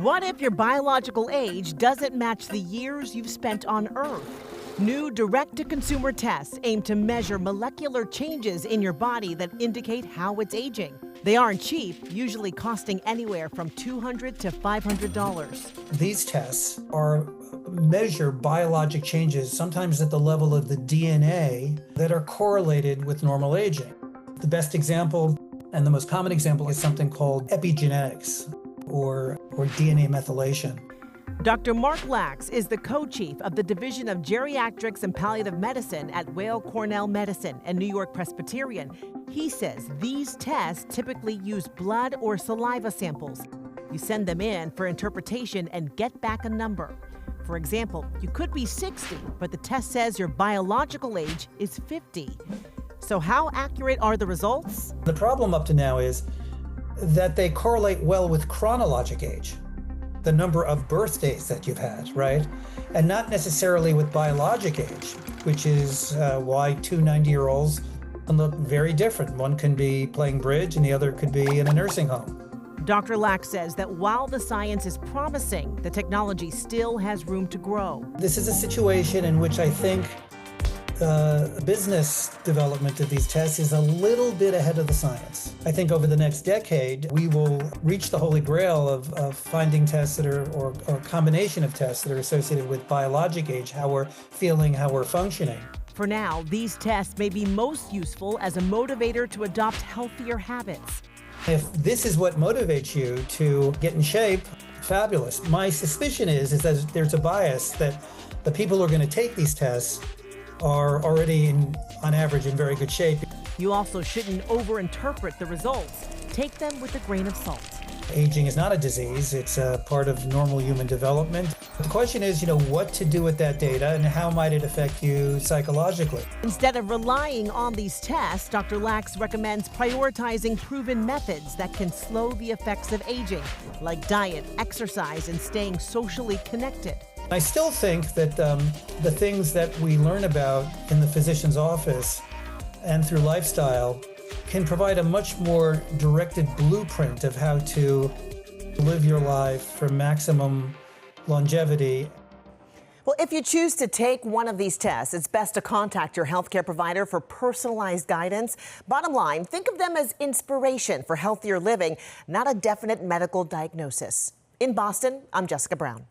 What if your biological age doesn't match the years you've spent on Earth? New direct-to-consumer tests aim to measure molecular changes in your body that indicate how it's aging. They aren't cheap, usually costing anywhere from $200 to $500. These tests measure biologic changes, sometimes at the level of the DNA, that are correlated with normal aging. The best example and the most common example is something called epigenetics or DNA methylation. Dr. Mark Lax is the co-chief of the Division of Geriatrics and Palliative Medicine at Weill Cornell Medicine and New York Presbyterian. He says these tests typically use blood or saliva samples. You send them in for interpretation and get back a number. For example, you could be 60, but the test says your biological age is 50. So how accurate are the results? The problem up to now is that they correlate well with chronologic age, the number of birthdays that you've had, right? And not necessarily with biologic age, which is why two 90-year-olds can look very different. One can be playing bridge and the other could be in a nursing home. Dr. Lax says that while the science is promising, the technology still has room to grow. This is a situation in which I think business development of these tests is a little bit ahead of the science. I think over the next decade, we will reach the holy grail of finding tests that are, or a combination of tests that are associated with biologic age, how we're feeling, how we're functioning. For now, these tests may be most useful as a motivator to adopt healthier habits. If this is what motivates you to get in shape, fabulous. My suspicion is that there's a bias that the people who are going to take these tests are already, on average, in very good shape. You also shouldn't overinterpret the results. Take them with a grain of salt. Aging is not a disease. It's a part of normal human development. The question is, what to do with that data and how might it affect you psychologically? Instead of relying on these tests, Dr. Lax recommends prioritizing proven methods that can slow the effects of aging, like diet, exercise, and staying socially connected. I still think that the things that we learn about in the physician's office and through lifestyle can provide a much more directed blueprint of how to live your life for maximum longevity. Well, if you choose to take one of these tests, it's best to contact your healthcare provider for personalized guidance. Bottom line, think of them as inspiration for healthier living, not a definite medical diagnosis. In Boston, I'm Jessica Brown.